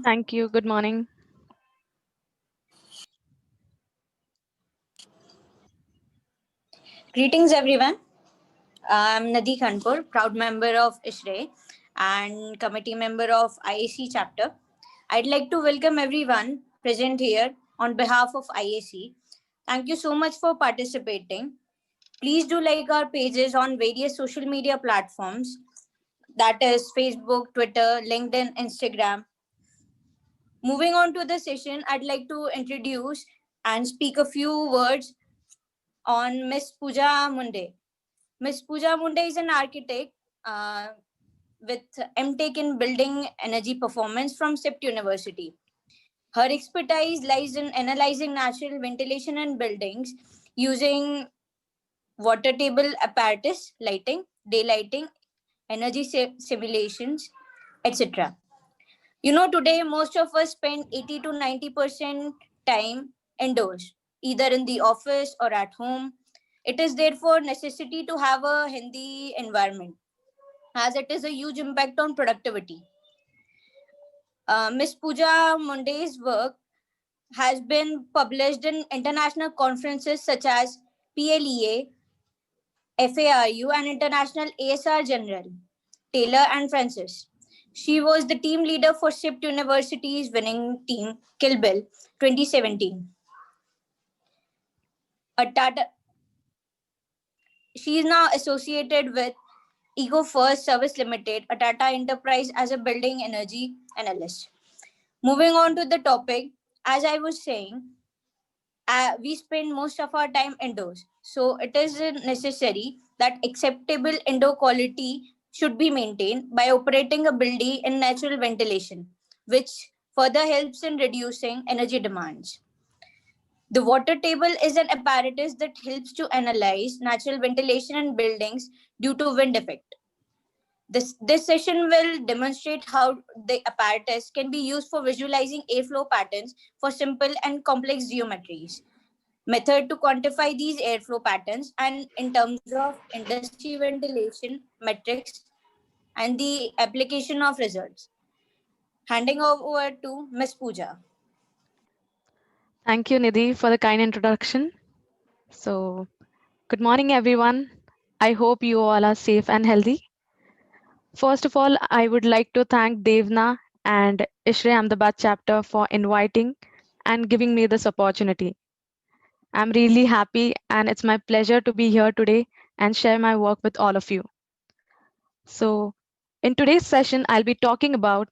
Thank you. Good morning. Greetings, everyone. I'm Nadi Khanpur, proud member of ISRE and committee member of IAC chapter. I'd like to welcome everyone present here on behalf of IAC. Thank you so much for participating. Please do like our pages on various social media platforms, that is Facebook, Twitter, LinkedIn, Instagram. Moving on to the session, I'd like to introduce and speak a few words on Miss Pooja Munde. Miss Pooja Munde is an architect with MTech in Building Energy Performance from SIPT University. Her expertise lies in analyzing natural ventilation in buildings using water table apparatus, lighting, daylighting, energy simulations, etc. Today most of us spend 80 to 90% time indoors, either in the office or at home. It is therefore necessity to have a healthy environment, as it is a huge impact on productivity. Miss Pooja Munde's work has been published in international conferences such as PLEA, FARU, and International ASR General, Taylor and Francis. She was the team leader for SIPT University's winning team, Kill Bill 2017. A Tata, she is now associated with Ego First Service Limited, a Tata enterprise, as a building energy analyst. Moving on to the topic, as I was saying, we spend most of our time indoors. So it is necessary that acceptable indoor quality should be maintained by operating a building in natural ventilation, which further helps in reducing energy demands. The water table is an apparatus that helps to analyze natural ventilation in buildings due to wind effect. This session will demonstrate how the apparatus can be used for visualizing airflow patterns for simple and complex geometries, method to quantify these airflow patterns, and in terms of industry ventilation metrics and the application of results. Handing over to Ms. Pooja. Thank you, Nidhi, for the kind introduction. So, good morning, everyone. I hope you all are safe and healthy. First of all, I would like to thank Devna and Ishre Ahmedabad chapter for inviting and giving me this opportunity. I'm really happy and it's my pleasure to be here today and share my work with all of you. So, in today's session, I'll be talking about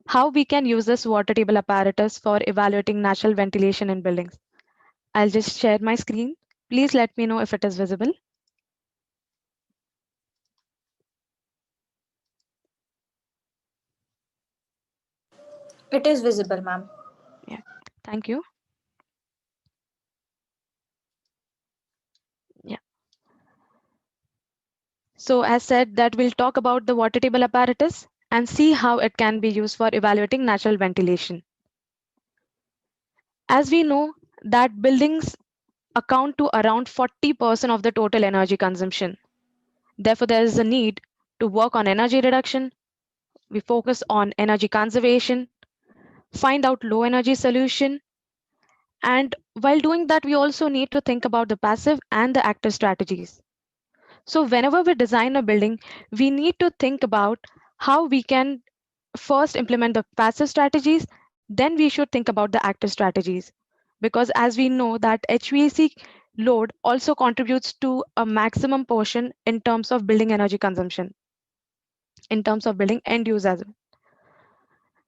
how we can use this water table apparatus for evaluating natural ventilation in buildings. I'll just share my screen. Please let me know if it is visible. It is visible, ma'am. Yeah, thank you. Yeah. So as said that we'll talk about the water table apparatus and see how it can be used for evaluating natural ventilation. As we know that buildings account to around 40% of the total energy consumption. Therefore, there is a need to work on energy reduction. We focus on energy conservation, find out low energy solution. And while doing that, we also need to think about the passive and the active strategies. So whenever we design a building, we need to think about how we can first implement the passive strategies, then we should think about the active strategies. Because as we know that HVAC load also contributes to a maximum portion in terms of building energy consumption, in terms of building end use as well.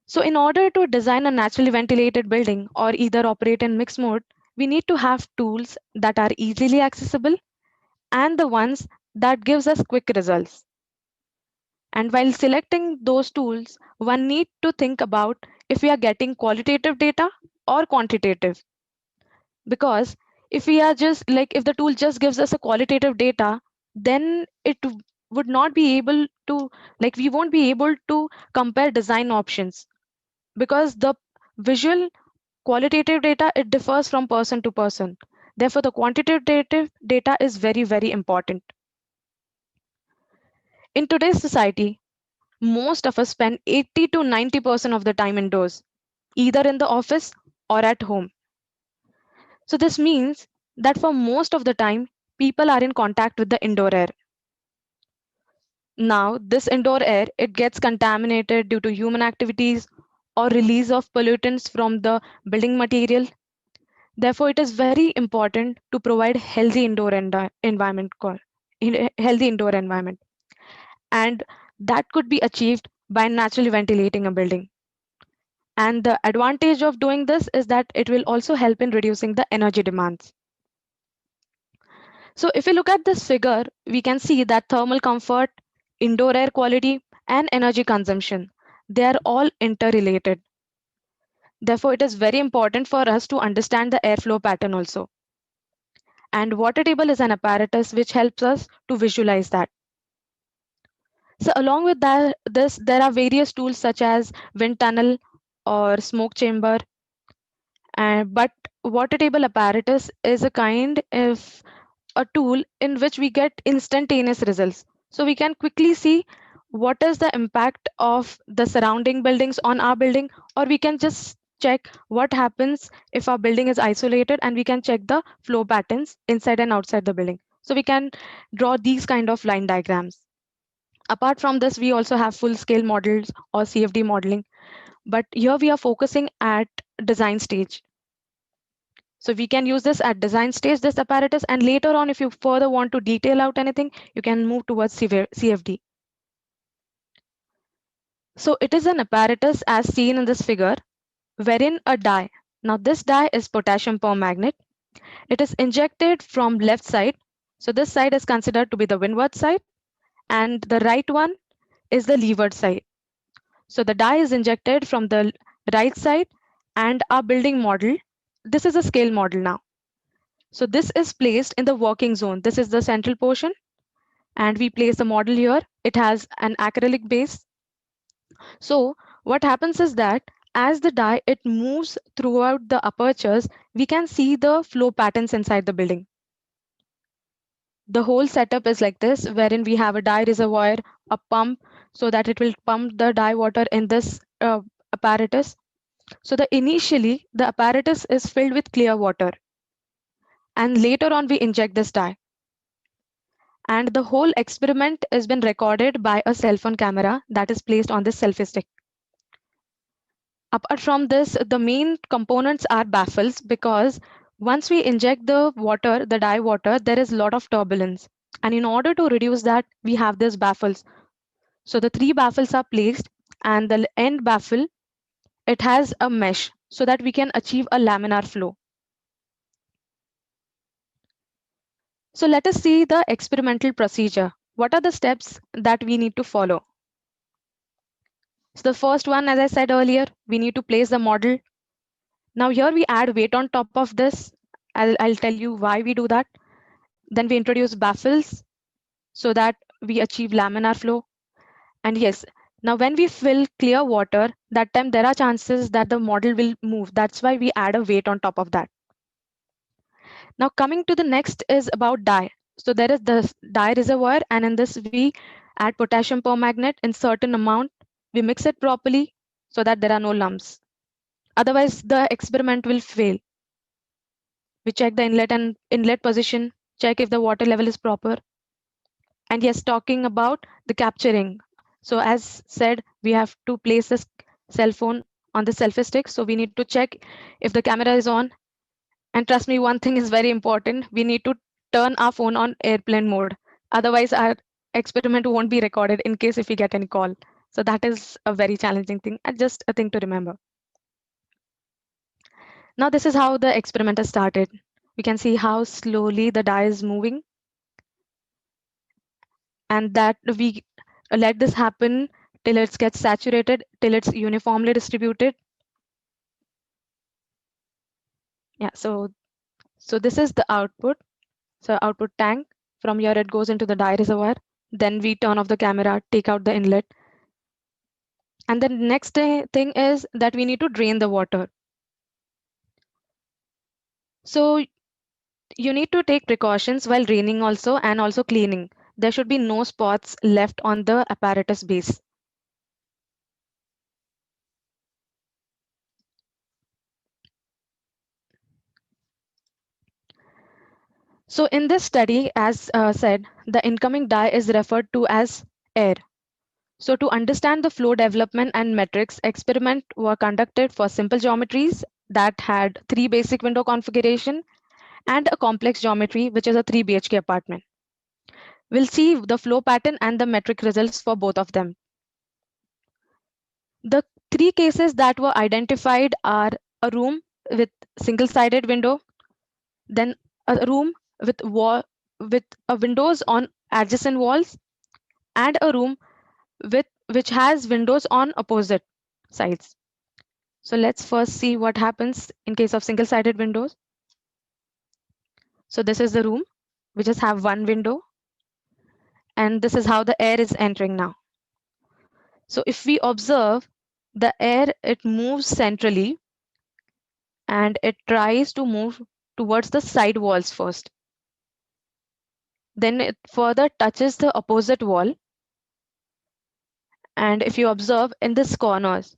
So in order to design a naturally ventilated building or either operate in mixed mode, we need to have tools that are easily accessible and the ones that gives us quick results. And while selecting those tools, one need to think about if we are getting qualitative data or quantitative. Because if we are just like, if the tool just gives us a qualitative data, then it would not be able to, like, we won't be able to compare design options because the visual qualitative data, it differs from person to person. Therefore, the quantitative data is very, very important. In today's society, most of us spend 80 to 90% of the time indoors, either in the office or at home. So, this means that for most of the time, people are in contact with the indoor air. Now, this indoor air, it gets contaminated due to human activities or release of pollutants from the building material. Therefore, it is very important to provide healthy indoor environment healthy indoor environment, and that could be achieved by naturally ventilating a building. And the advantage of doing this is that it will also help in reducing the energy demands. So if we look at this figure, we can see that thermal comfort, indoor air quality, and energy consumption, they are all interrelated. Therefore, it is very important for us to understand the airflow pattern also. And water table is an apparatus which helps us to visualize that. So along with this, there are various tools such as wind tunnel or smoke chamber. But water table apparatus is a kind of a tool in which we get instantaneous results. So we can quickly see what is the impact of the surrounding buildings on our building, or we can just check what happens if our building is isolated, and we can check the flow patterns inside and outside the building. So we can draw these kind of line diagrams. Apart from this, we also have full scale models or CFD modeling, but here we are focusing at design stage. So we can use this at design stage, this apparatus, and later on, if you further want to detail out anything, you can move towards CFD. So it is an apparatus as seen in this figure, wherein a dye. Now this dye is potassium permanganate. It is injected from left side. So this side is considered to be the windward side, and the right one is the leeward side. So the dye is injected from the right side, and our building model, this is a scale model now. So this is placed in the working zone. This is the central portion, and we place the model here. It has an acrylic base. So what happens is that as the dye it moves throughout the apertures, we can see the flow patterns inside the building. The whole setup is like this, wherein we have a dye reservoir, a pump, so that it will pump the dye water in this apparatus. So initially the apparatus is filled with clear water, and later on we inject this dye. And the whole experiment has been recorded by a cell phone camera that is placed on this selfie stick. Apart from this, the main components are baffles, because once we inject the water, the dye water, there is a lot of turbulence. And in order to reduce that, we have these baffles. So the three baffles are placed, and the end baffle, it has a mesh so that we can achieve a laminar flow. So let us see the experimental procedure. What are the steps that we need to follow? So the first one, as I said earlier, we need to place the model. Now here we add weight on top of this. I'll tell you why we do that. Then we introduce baffles so that we achieve laminar flow. And yes, now when we fill clear water, that time there are chances that the model will move. That's why we add a weight on top of that. Now coming to the next is about dye. So there is the dye reservoir, and in this we add potassium permanganate in certain amount. We mix it properly so that there are no lumps. Otherwise, the experiment will fail. We check the inlet and inlet position, check if the water level is proper. And yes, talking about the capturing. So as said, we have to place this cell phone on the selfie stick. So we need to check if the camera is on. And trust me, one thing is very important. We need to turn our phone on airplane mode. Otherwise, our experiment won't be recorded in case if we get any call. So that is a very challenging thing and just a thing to remember. Now this is how the experiment has started. We can see how slowly the dye is moving, and that we let this happen till it gets saturated, till it's uniformly distributed. Yeah, so this is the output. So output tank, from here it goes into the dye reservoir. Then we turn off the camera, take out the inlet. And then the next thing is that we need to drain the water. So You need to take precautions while draining also and also cleaning. There should be no spots left on the apparatus base. So in this study, as said, the incoming dye is referred to as air. So to understand the flow development and metrics, experiments were conducted for simple geometries that had three basic window configuration and a complex geometry, which is a 3 BHK apartment. We'll see the flow pattern and the metric results for both of them. The three cases that were identified are a room with single-sided window, then a room with with windows on adjacent walls, and a room which has windows on opposite sides. So let's first see what happens in case of single-sided windows. So this is the room. We just have one window, and this is how the air is entering now. So if we observe, the air, it moves centrally and it tries to move towards the side walls first. Then it further touches the opposite wall. And if you observe in this corners,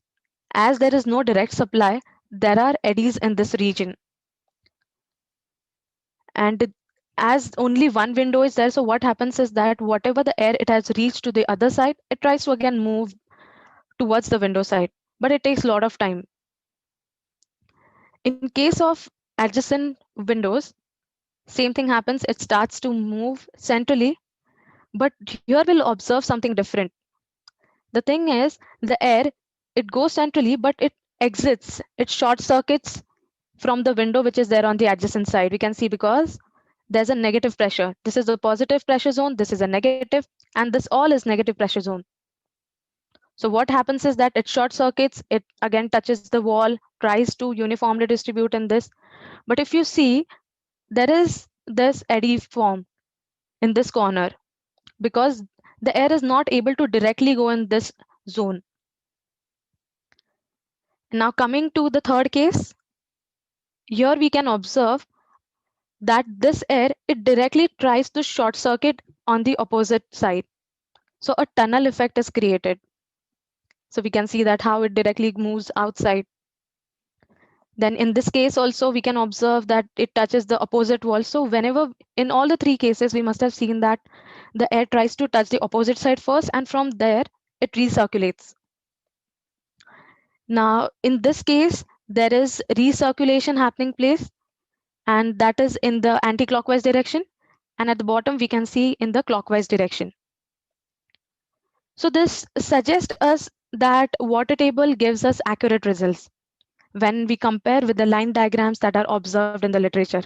as there is no direct supply, there are eddies in this region. And as only one window is there, so what happens is that whatever the air it has reached to the other side, it tries to again move towards the window side. But it takes a lot of time. In case of adjacent windows, same thing happens. It starts to move centrally, but here we'll observe something different. The thing is, the air, it goes centrally, but it exits, it short circuits from the window which is there on the adjacent side. We can see because there's a negative pressure. This is a positive pressure zone, this is a negative, and this all is negative pressure zone. So what happens is that it short circuits, it again touches the wall, tries to uniformly distribute in this. But if you see, there is this eddy form in this corner because the air is not able to directly go in this zone. Now coming to the third case, here we can observe that this air, it directly tries to short circuit on the opposite side. So a tunnel effect is created. So we can see that how it directly moves outside. Then in this case also, we can observe that it touches the opposite wall. So whenever, in all the three cases, we must have seen that the air tries to touch the opposite side first, and from there, it recirculates. Now, in this case, there is recirculation happening place, and that is in the anti-clockwise direction. And at the bottom, we can see in the clockwise direction. So this suggests us that water table gives us accurate results when we compare with the line diagrams that are observed in the literature.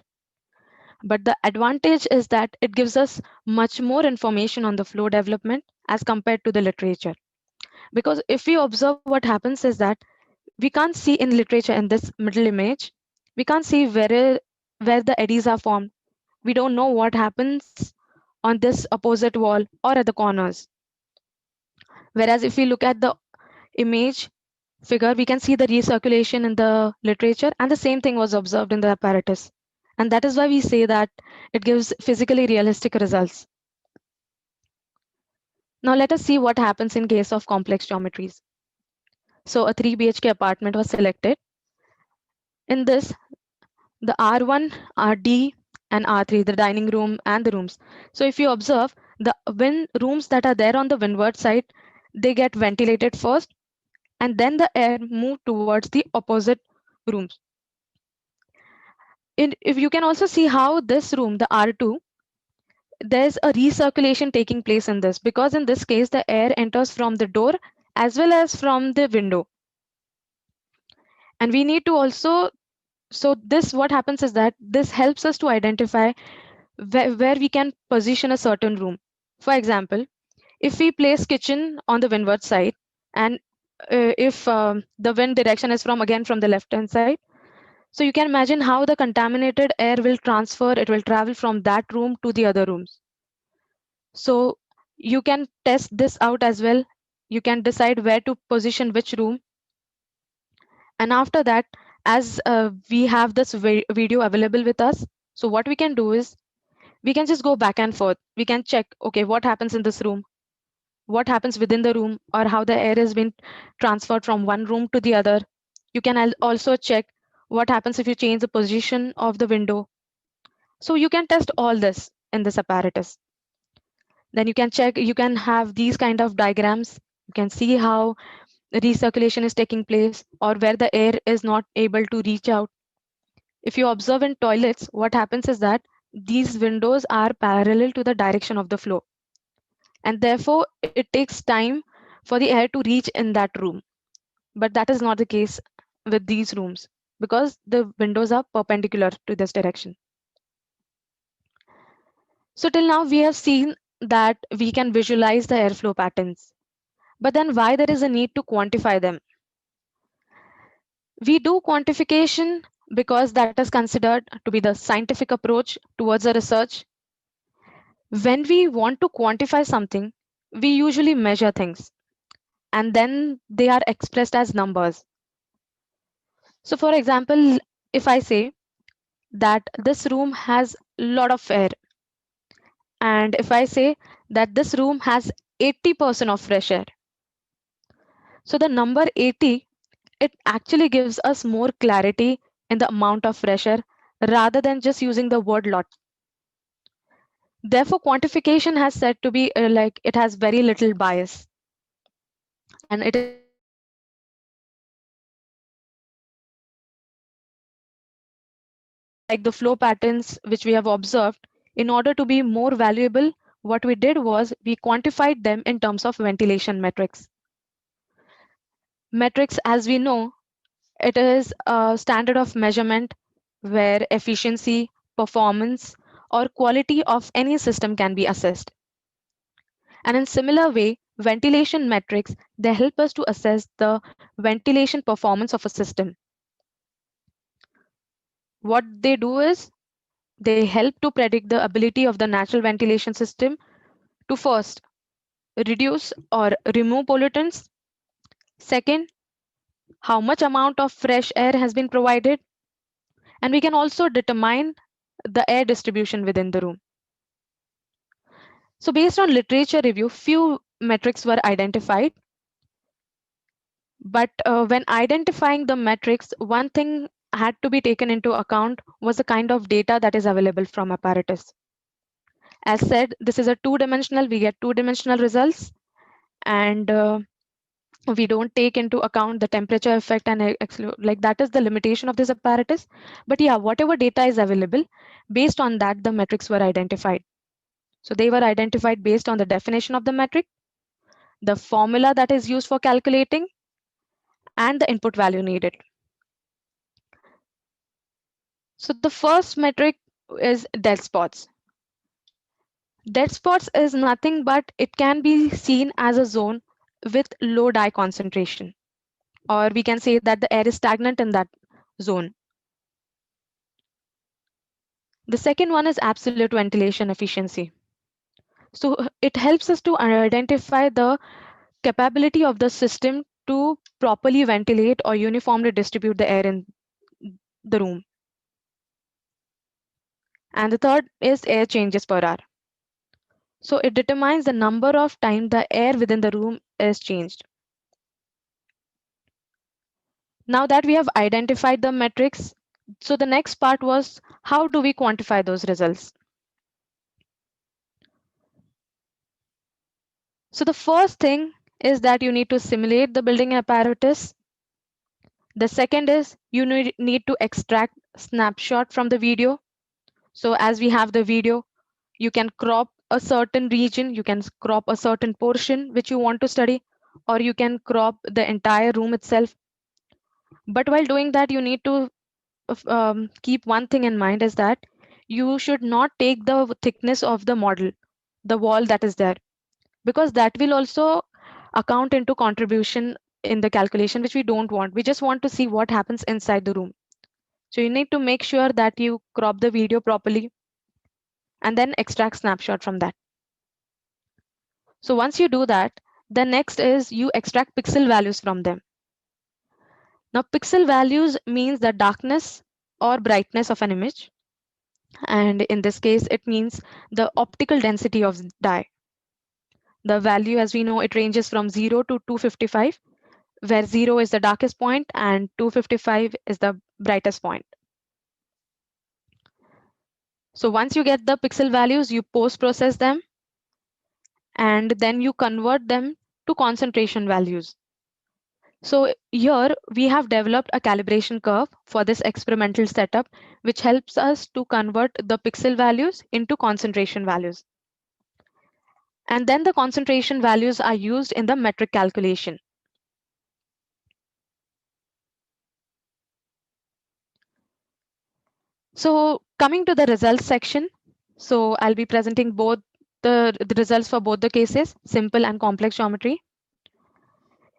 But the advantage is that it gives us much more information on the flow development as compared to the literature. Because if we observe, what happens is that we can't see in literature in this middle image, we can't see where the eddies are formed. We don't know what happens on this opposite wall or at the corners. Whereas if we look at the image figure, we can see the recirculation in the literature, and the same thing was observed in the apparatus. And that is why we say that it gives physically realistic results. Now let us see what happens in case of complex geometries. So a 3 BHK apartment was selected. In this, the R1, RD, and R3, the dining room and the rooms. So if you observe, the rooms that are there on the windward side, they get ventilated first, and then the air move towards the opposite rooms. If you can also see how this room, the R2, there's a recirculation taking place in this, because in this case, the air enters from the door as well as from the window. And we need to also, so this, what happens is that this helps us to identify where we can position a certain room. For example, if we place kitchen on the windward side, and if the wind direction is from the left hand side, so you can imagine how the contaminated air will transfer, it will travel from that room to the other rooms. So you can test this out as well. You can decide where to position which room. And after that, as we have this video available with us, So what we can do is we can just go back and forth. We can check, okay, what happens in this room, what happens within the room, or how the air has been transferred from one room to the other. You can also check what happens if you change the position of the window. So you can test all this in this apparatus. Then you can check, you can have these kind of diagrams. You can see how recirculation is taking place or where the air is not able to reach out. If you observe in toilets, what happens is that these windows are parallel to the direction of the flow, and therefore it takes time for the air to reach in that room. But that is not the case with these rooms because the windows are perpendicular to this direction. So till now we have seen that we can visualize the airflow patterns. But then why there is a need to quantify them? We do quantification because that is considered to be the scientific approach towards the research. When we want to quantify something, we usually measure things and then they are expressed as numbers. So for example, if I say that this room has a lot of air, and if I say that this room has 80% of fresh air, so the number 80, it actually gives us more clarity in the amount of fresh air rather than just using the word lot. Therefore, quantification has said to be like it has very little bias and it is actually like the flow patterns which we have observed. In order to be more valuable, what we did was we quantified them in terms of ventilation metrics. Metrics, as we know, it is a standard of measurement where efficiency, performance, or quality of any system can be assessed. And in similar way, ventilation metrics, they help us to assess the ventilation performance of a system. What they do is they help to predict the ability of the natural ventilation system to first reduce or remove pollutants. Second, how much amount of fresh air has been provided. And we can also determine the air distribution within the room. So based on literature review, few metrics were identified. But when identifying the metrics, one thing had to be taken into account was the kind of data that is available from apparatus. As said, this is a two-dimensional, we get two-dimensional results, and we don't take into account the temperature effect and like that is the limitation of this apparatus. But yeah, whatever data is available, based on that, the metrics were identified. So they were identified based on the definition of the metric, the formula that is used for calculating, and the input value needed. So the first metric is dead spots. Dead spots is nothing but it can be seen as a zone with low dye concentration, or we can say that the air is stagnant in that zone. The second one is absolute ventilation efficiency. So it helps us to identify the capability of the system to properly ventilate or uniformly distribute the air in the room. And the third is air changes per hour. So it determines the number of times the air within the room is changed. Now that we have identified the metrics, so the next part was how do we quantify those results? So the first thing is that you need to simulate the building apparatus. The second is you need to extract snapshot from the video. So as we have the video, you can crop a certain region, you can crop a certain portion which you want to study, or you can crop the entire room itself. But while doing that, you need to keep one thing in mind is that you should not take the thickness of the model, the wall that is there, because that will also account into contribution in the calculation, which we don't want. We just want to see what happens inside the room. So you need to make sure that you crop the video properly and then extract snapshot from that. So once you do that, the next is you extract pixel values from them. Now pixel values means the darkness or brightness of an image. And in this case, it means the optical density of dye. The value, as we know, it ranges from 0 to 255, where 0 is the darkest point and 255 is the brightest point. So once you get the pixel values, you post-process them and then you convert them to concentration values. So here we have developed a calibration curve for this experimental setup, which helps us to convert the pixel values into concentration values. And then the concentration values are used in the metric calculation. So coming to the results section, so I'll be presenting both the results for both the cases, simple and complex geometry.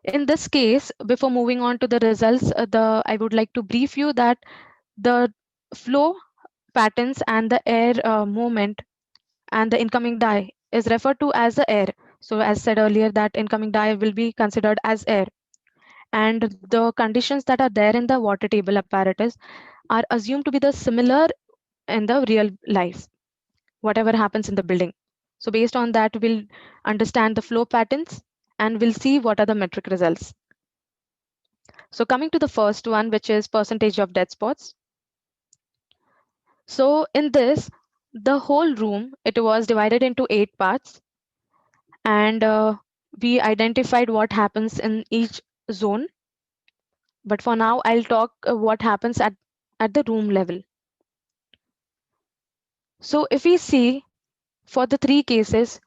In this case, before moving on to the results, I would like to brief you that the flow patterns and the air movement and the incoming dye is referred to as the air. So as said earlier, that incoming dye will be considered as air. And the conditions that are there in the water table apparatus are assumed to be the similar in the real life, whatever happens in the building. So based on that, we'll understand the flow patterns and we'll see what are the metric results. So coming to the first one, which is percentage of dead spots. So in this, the whole room, it was divided into 8 parts, and we identified what happens in each zone. But for now, I'll talk what happens at the room level. So if we see for the 3 cases,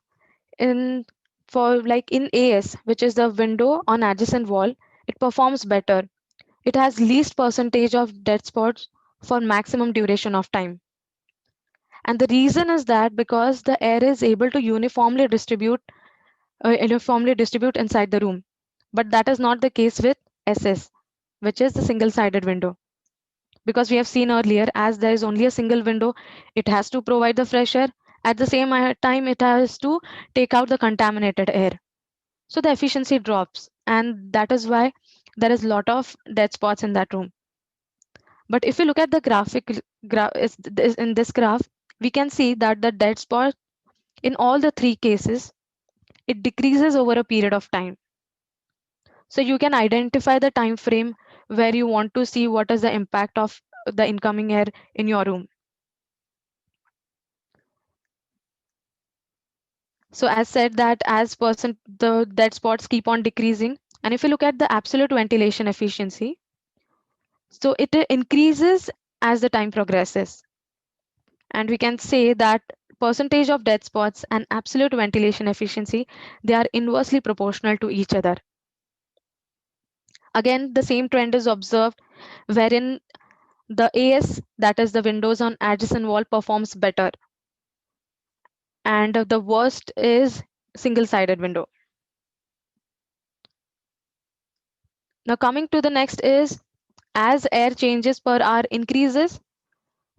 in for like in AS, which is the window on adjacent wall, it performs better. It has least percentage of dead spots for maximum duration of time. And the reason is that because the air is able to uniformly distribute inside the room. But that is not the case with SS, which is the single-sided window. Because we have seen earlier, as there is only a single window, it has to provide the fresh air. At the same time, it has to take out the contaminated air. So the efficiency drops, and that is why there is a lot of dead spots in that room. But if you look at the in this graph, we can see that the dead spot in all the 3 cases, it decreases over a period of time. So you can identify the time frame where you want to see what is the impact of the incoming air in your room. So as said that the dead spots keep on decreasing. And if you look at the absolute ventilation efficiency, so it increases as the time progresses. And we can say that percentage of dead spots and absolute ventilation efficiency, they are inversely proportional to each other. Again, the same trend is observed wherein the AS, that is the windows on adjacent wall, performs better. And the worst is single-sided window. Now coming to the next is, as air changes per hour increases,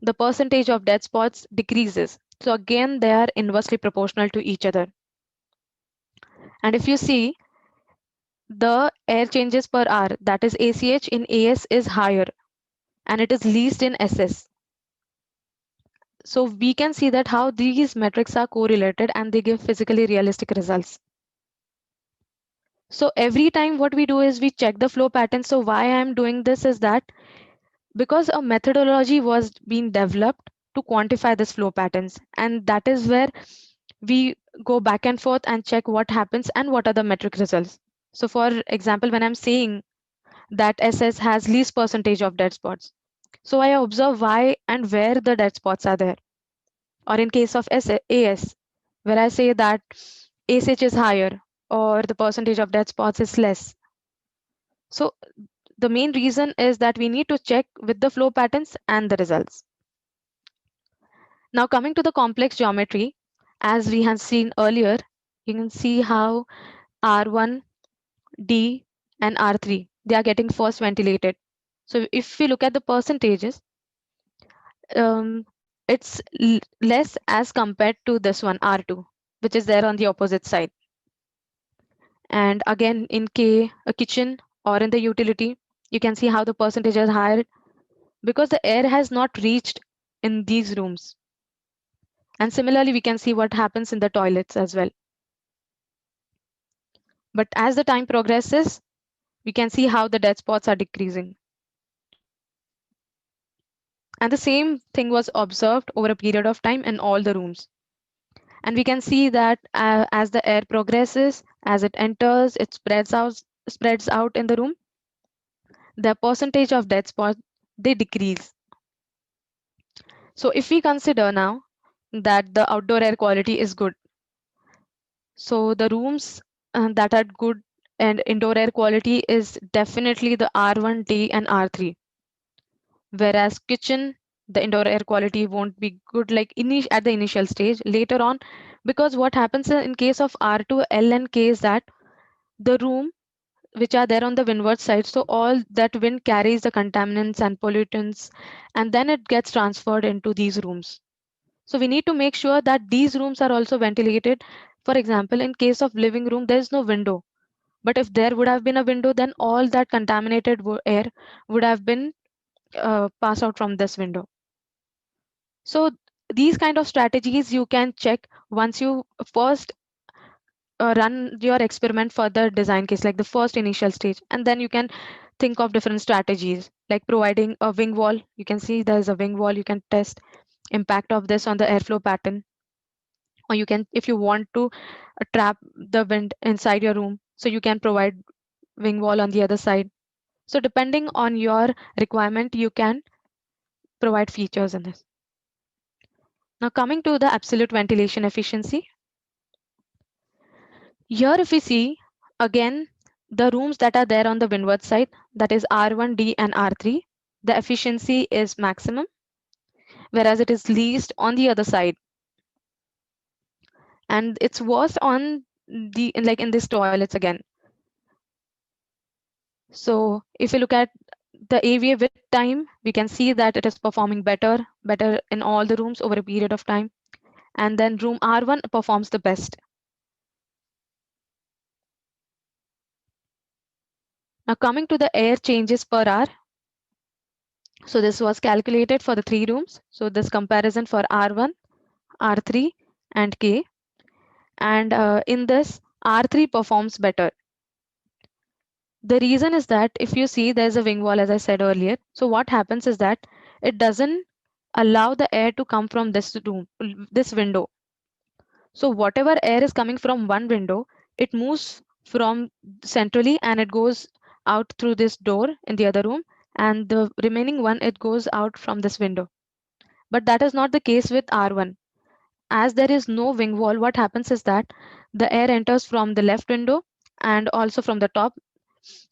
the percentage of dead spots decreases. So again, they are inversely proportional to each other. And if you see, the air changes per hour, that is ACH in AS is higher and it is least in SS. So we can see that how these metrics are correlated and they give physically realistic results. So every time what we do is we check the flow pattern. So why I'm doing this is that because a methodology was being developed to quantify this flow patterns, and that is where we go back and forth and check what happens and what are the metric results. So for example, when I'm saying that SS has least percentage of dead spots, so I observe why and where the dead spots are there. Or in case of AS, where I say that ASH is higher or the percentage of dead spots is less. So the main reason is that we need to check with the flow patterns and the results. Now coming to the complex geometry, as we have seen earlier, you can see how R1, D, and R3, they are getting first ventilated. So if we look at the percentages, it's less as compared to this one, R2, which is there on the opposite side. And again, in a kitchen or in the utility, you can see how the percentage is higher because the air has not reached in these rooms. And similarly, we can see what happens in the toilets as well. But as the time progresses, we can see how the dead spots are decreasing. And the same thing was observed over a period of time in all the rooms. And we can see that as the air progresses, as it enters, it spreads out in the room. The percentage of dead spots, they decrease. So if we consider now that the outdoor air quality is good, so the rooms that are good and indoor air quality is definitely the R1D and R3. Whereas kitchen, the indoor air quality won't be good like at the initial stage. Later on, because what happens in case of R2, L and K is that the room which are there on the windward side, so all that wind carries the contaminants and pollutants, and then it gets transferred into these rooms. So we need to make sure that these rooms are also ventilated. For example, in case of living room, there is no window. But if there would have been a window, then all that contaminated air would have been passed out from this window. So these kind of strategies you can check once you first run your experiment for the design case, like the first initial stage, and then you can think of different strategies like providing a wing wall. You can see there's a wing wall. You can test impact of this on the airflow pattern, or you can, if you want to trap the wind inside your room, so you can provide wing wall on the other side. So depending on your requirement, you can provide features in this. Now coming to the absolute ventilation efficiency. Here if we see again the rooms that are there on the windward side, that is R1D and R3, the efficiency is maximum, whereas it is least on the other side, and it's worse on the like in these toilets again. So if you look at the AVA with time, we can see that it is performing better in all the rooms over a period of time. And then room R1 performs the best. Now coming to the air changes per hour. So this was calculated for the three rooms. So this comparison for R1, R3 and K. And in this, R3 performs better. The reason is that if you see there's a wing wall, as I said earlier. So what happens is that it doesn't allow the air to come from this room, this window. So whatever air is coming from one window, it moves from centrally and it goes out through this door in the other room, and the remaining one, it goes out from this window. But that is not the case with R1. As there is no wing wall, what happens is that the air enters from the left window and also from the top,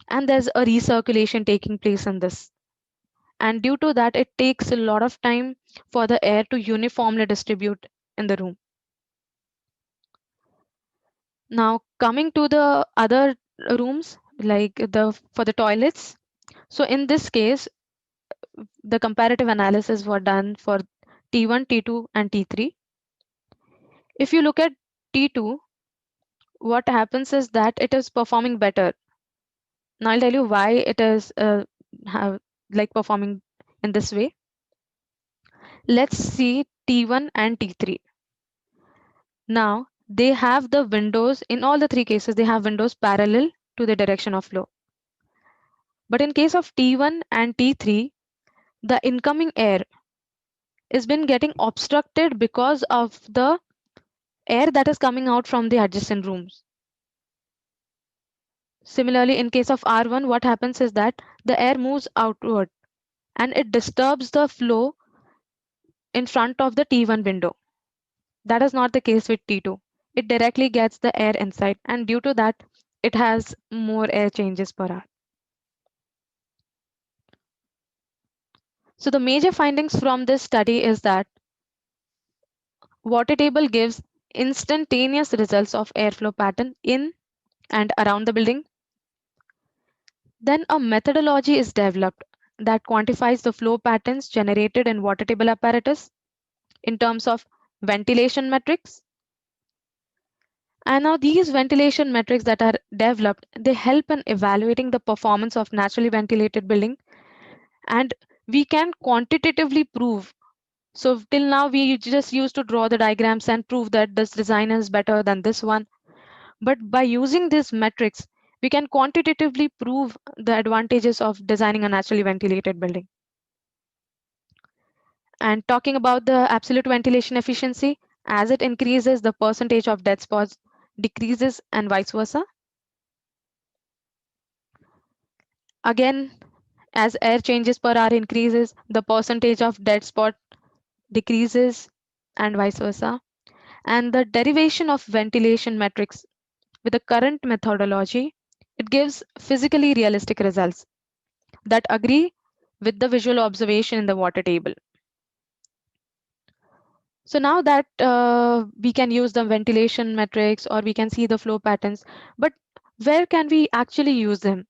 and there's a recirculation taking place in this. And due to that, it takes a lot of time for the air to uniformly distribute in the room. Now coming to the other rooms, like the for the toilets. So in this case, the comparative analysis were done for T1, T2, and T3. If you look at T2, what happens is that it is performing better. Now I'll tell you why it is like performing in this way. Let's see T1 and T3. Now they have the windows, in all the three cases, they have windows parallel to the direction of flow. But in case of T1 and T3, the incoming air is been getting obstructed because of the air that is coming out from the adjacent rooms. Similarly, in case of R1, what happens is that the air moves outward and it disturbs the flow in front of the T1 window. That is not the case with T2. It directly gets the air inside, and due to that, it has more air changes per hour. So the major findings from this study is that water table gives instantaneous results of airflow pattern in and around the building. Then a methodology is developed that quantifies the flow patterns generated in water table apparatus in terms of ventilation metrics. And now these ventilation metrics that are developed, they help in evaluating the performance of naturally ventilated building, and we can quantitatively prove So till now we just used to draw the diagrams and prove that this design is better than this one. But by using these metrics, we can quantitatively prove the advantages of designing a naturally ventilated building. And talking about the absolute ventilation efficiency, as it increases, the percentage of dead spots decreases and vice versa. Again, as air changes per hour increases, the percentage of dead spot decreases and vice versa. And the derivation of ventilation metrics with the current methodology, it gives physically realistic results that agree with the visual observation in the water table. So now that we can use the ventilation metrics or we can see the flow patterns, but where can we actually use them?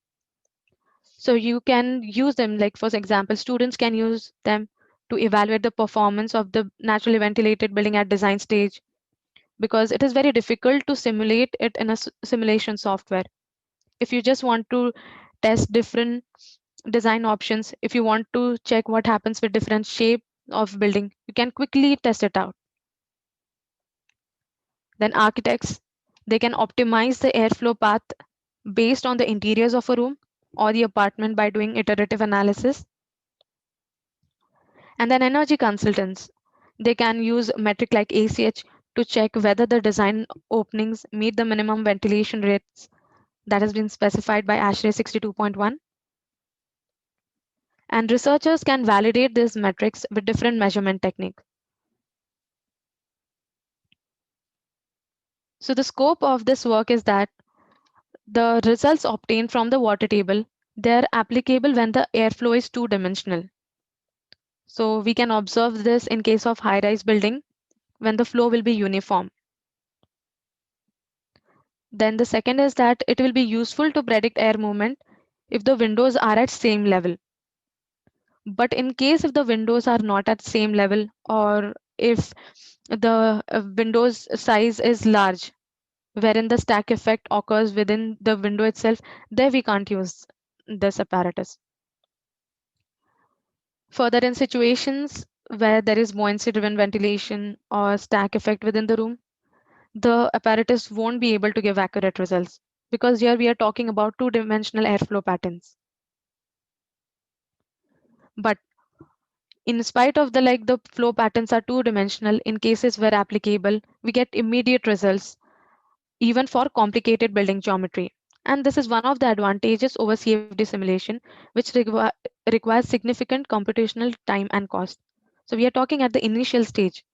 So you can use them, like for example, students can use them to evaluate the performance of the naturally ventilated building at design stage, because it is very difficult to simulate it in a simulation software. If you just want to test different design options, if you want to check what happens with different shape of building, you can quickly test it out. Then architects, they can optimize the airflow path based on the interiors of a room or the apartment by doing iterative analysis. And then energy consultants, they can use a metric like ACH to check whether the design openings meet the minimum ventilation rates that has been specified by ASHRAE 62.1. And researchers can validate these metrics with different measurement techniques. So the scope of this work is that the results obtained from the water table, they are applicable when the airflow is two-dimensional. So we can observe this in case of high-rise building when the flow will be uniform. Then the second is that it will be useful to predict air movement if the windows are at same level. But in case if the windows are not at same level, or if the windows size is large, wherein the stack effect occurs within the window itself, there we can't use this apparatus. Further, in situations where there is buoyancy driven ventilation or stack effect within the room, the apparatus won't be able to give accurate results, because here we are talking about two-dimensional airflow patterns. But in spite of the flow patterns are two-dimensional, in cases where applicable, we get immediate results even for complicated building geometry. And this is one of the advantages over CFD simulation, which requires significant computational time and cost. So we are talking at the initial stage.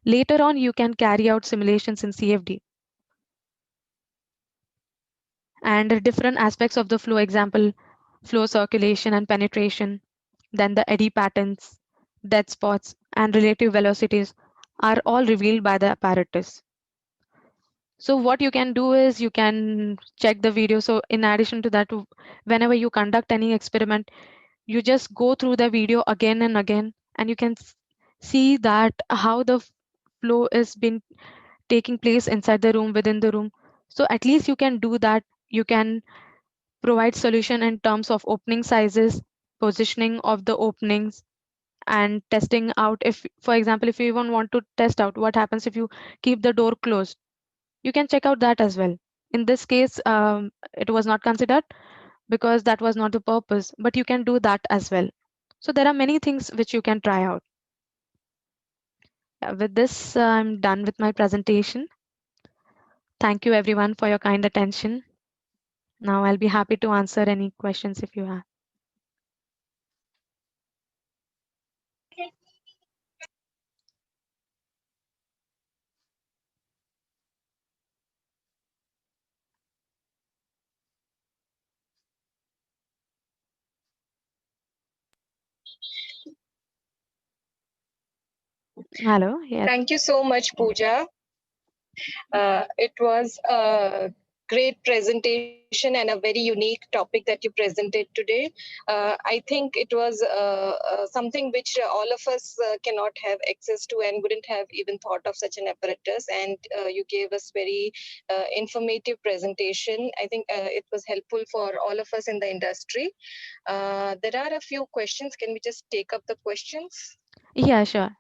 Later on, you can carry out simulations in CFD. And the different aspects of the flow, example, flow circulation and penetration, then the eddy patterns, dead spots, and relative velocities are all revealed by the apparatus. So what you can do is you can check the video. So in addition to that, whenever you conduct any experiment, you just go through the video again and again, and you can see that how the flow is been taking place inside the room, within the room. So at least you can do that. You can provide solution in terms of opening sizes, positioning of the openings, and testing out if, for example, if you even want to test out what happens if you keep the door closed, you can check out that as well. In this case, it was not considered because that was not the purpose, but you can do that as well. So there are many things which you can try out. With this, I'm done with my presentation. Thank you everyone for your kind attention. Now I'll be happy to answer any questions if you have. Hello, yes. Thank you so much, Pooja. It was a great presentation and a very unique topic that you presented today. I think it was something which all of us cannot have access to and wouldn't have even thought of such an apparatus. And you gave us very informative presentation. I think it was helpful for all of us in the industry. There are a few questions. Can we just take up the questions? Yeah, sure.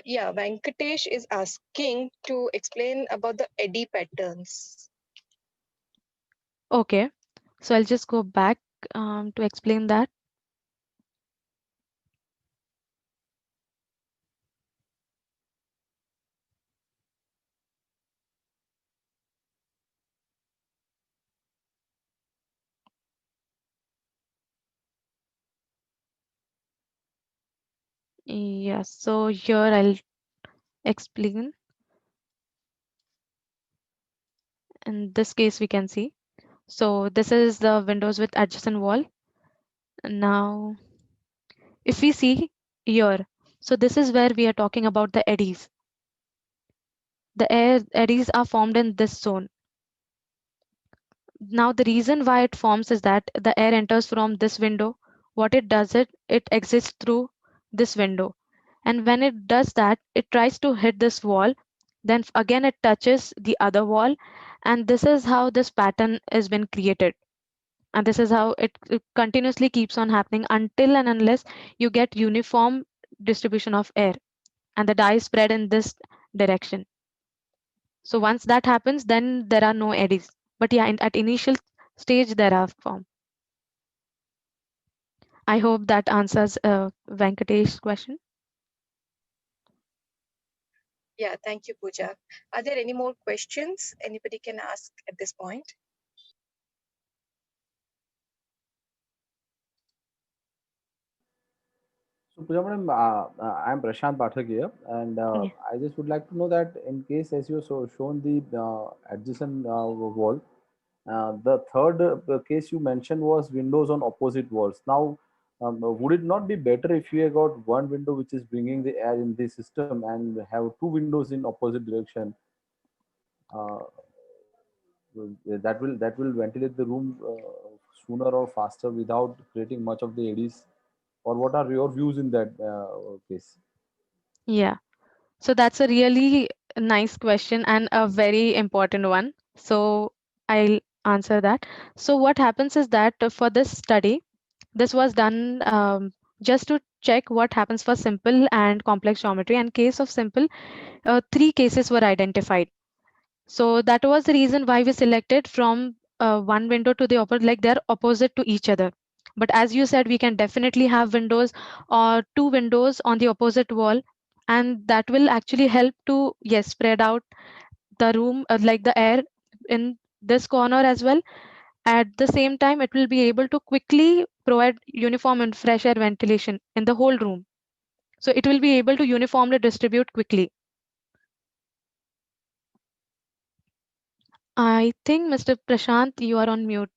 Yeah, Venkatesh is asking to explain about the eddy patterns. Okay, so I'll just go back to explain that. Yeah, so here I'll explain. In this case, we can see. So this is the windows with adjacent wall. Now, if we see here, so this is where we are talking about the eddies. The air eddies are formed in this zone. Now, the reason why it forms is that the air enters from this window. What it does, it exits through this window. And when it does that, it tries to hit this wall. Then again, it touches the other wall. And this is how this pattern has been created. And this is how it continuously keeps on happening until and unless you get uniform distribution of air and the dye spread in this direction. So once that happens, then there are no eddies. But yeah, at initial stage there are form. I hope that answers Venkatesh's question. Yeah, thank you, Pooja. Are there any more questions anybody can ask at this point? So, Pooja madam, I am Prashant Pathak here, and Yeah. I just would like to know that in case as you shown the adjacent wall, the third case you mentioned was windows on opposite walls. Now, would it not be better if you have got one window which is bringing the air in the system and have two windows in opposite direction? Uh, that will ventilate the room sooner or faster without creating much of the eddies. Or what are your views in that case? Yeah. So that's a really nice question and a very important one. So I'll answer that. So what happens is that for this study, this was done just to check what happens for simple and complex geometry. And case of simple, three cases were identified. So that was the reason why we selected from one window to the opposite, like they're opposite to each other. But as you said, we can definitely have windows or two windows on the opposite wall, and that will actually help to, yes, spread out the room, like the air in this corner as well. At the same time, it will be able to quickly provide uniform and fresh air ventilation in the whole room. So it will be able to uniformly distribute quickly. I think Mr. Prashant, you are on mute.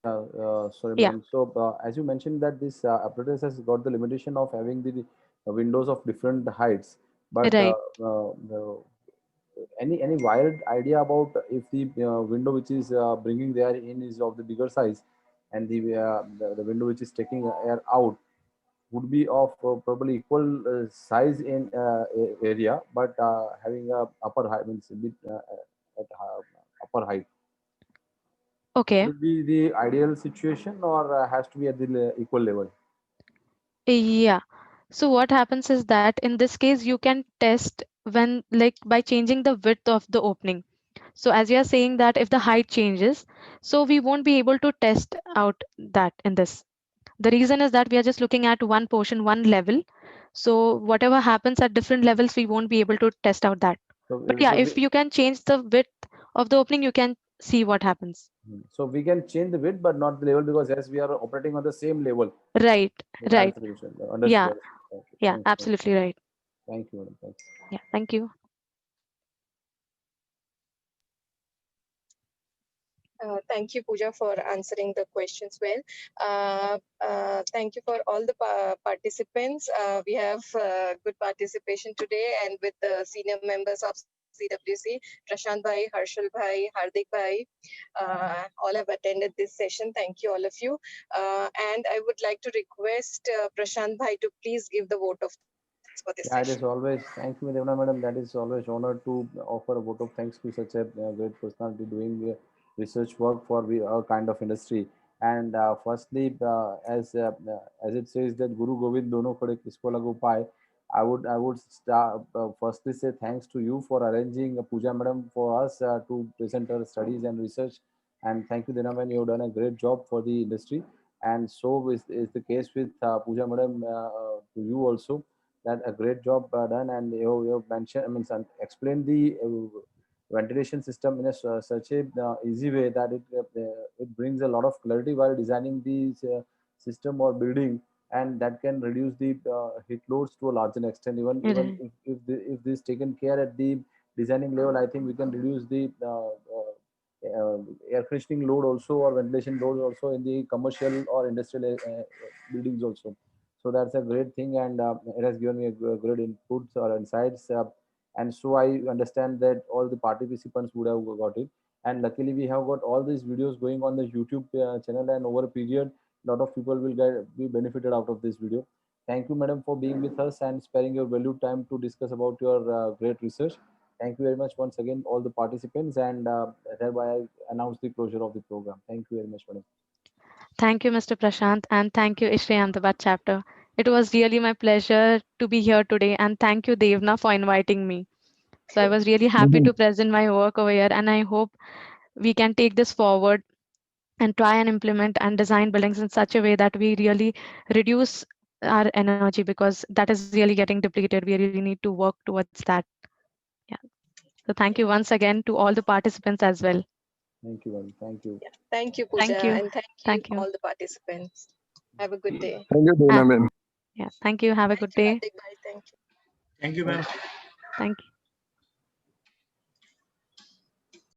Sorry, Yeah, madam. So, as you mentioned that this apparatus has got the limitation of having the windows of different heights, but right. any wired idea about if the window which is bringing the air in is of the bigger size, and the window which is taking air out would be of probably equal size in area, but having a upper height means a bit at upper height. Okay. Would it be the ideal situation or has to be at the equal level? Yeah. So what happens is that in this case, you can test when, like, by changing the width of the opening. So as you are saying that if the height changes, so we won't be able to test out that in this. The reason is that we are just looking at one portion, one level. So whatever happens at different levels, we won't be able to test out that. So, But yeah, so we, if you can change the width of the opening, you can see what happens. so we can change the width, but not the level because as we are operating on the same level. Right, So that's right. the reason. Yeah, Understood. Thank you. yeah, Thanks. Thanks. absolutely right. Thank you, madam. Thanks. Yeah, thank you. Thank you, Pooja, for answering the questions well. Thank you for all the participants. We have good participation today, and with the senior members of CWC, Prashant Bhai, Harshal Bhai, Hardik Bhai, all have attended this session. Thank you, all of you. And I would like to request Prashant Bhai to please give the vote of thanks for this Yeah, it session. is always, thank you, Devna madam. That is always honored to offer a vote of thanks to such a great personality doing research work for our kind of industry. And firstly, as it says that Guru Govind dono kade kisko lagu pai. I would start, firstly say thanks to you for arranging Pooja Madam for us to present her studies and research. And thank you, Dinavan. You've done a great job for the industry. And so is the case with Pooja Madam to you also. That a great job done. And you mentioned, I mean, explained the ventilation system in such a easy way that it brings a lot of clarity while designing the system or building, and that can reduce the heat loads to a larger extent. Even Right. if this taken care at the designing level, I think we can reduce the air conditioning load also, or ventilation load also in the commercial or industrial buildings also. So that's a great thing, and it has given me a great inputs or insights. And so I understand that all the participants would have got it. And luckily, we have got all these videos going on the YouTube channel, and over a period, a lot of people will be benefited out of this video. Thank you, madam, for being with us and sparing your valued time to discuss about your great research. Thank you very much once again, all the participants, and thereby I announce the closure of the program. Thank you very much, madam. Thank you, Mr. Prashant, and thank you, Ishri Ahmedabad chapter. It was really my pleasure to be here today, and thank you, Devna, for inviting me. So I was really happy to present my work over here, and I hope we can take this forward and try and implement and design buildings in such a way that we really reduce our energy, because that is really getting depleted. We really need to work towards that. Yeah. So thank you once again to all the participants as well. Thank you, madam. Thank you. Yeah. Thank you, Thank Pooja, you. and thank you Thank you. all the participants. Have a good day. Thank you, Ah, Dina ma'am. yeah. Thank you. Have a Thank good you, day. Hardik bhai. Thank you. Thank you, ma'am. Thank you.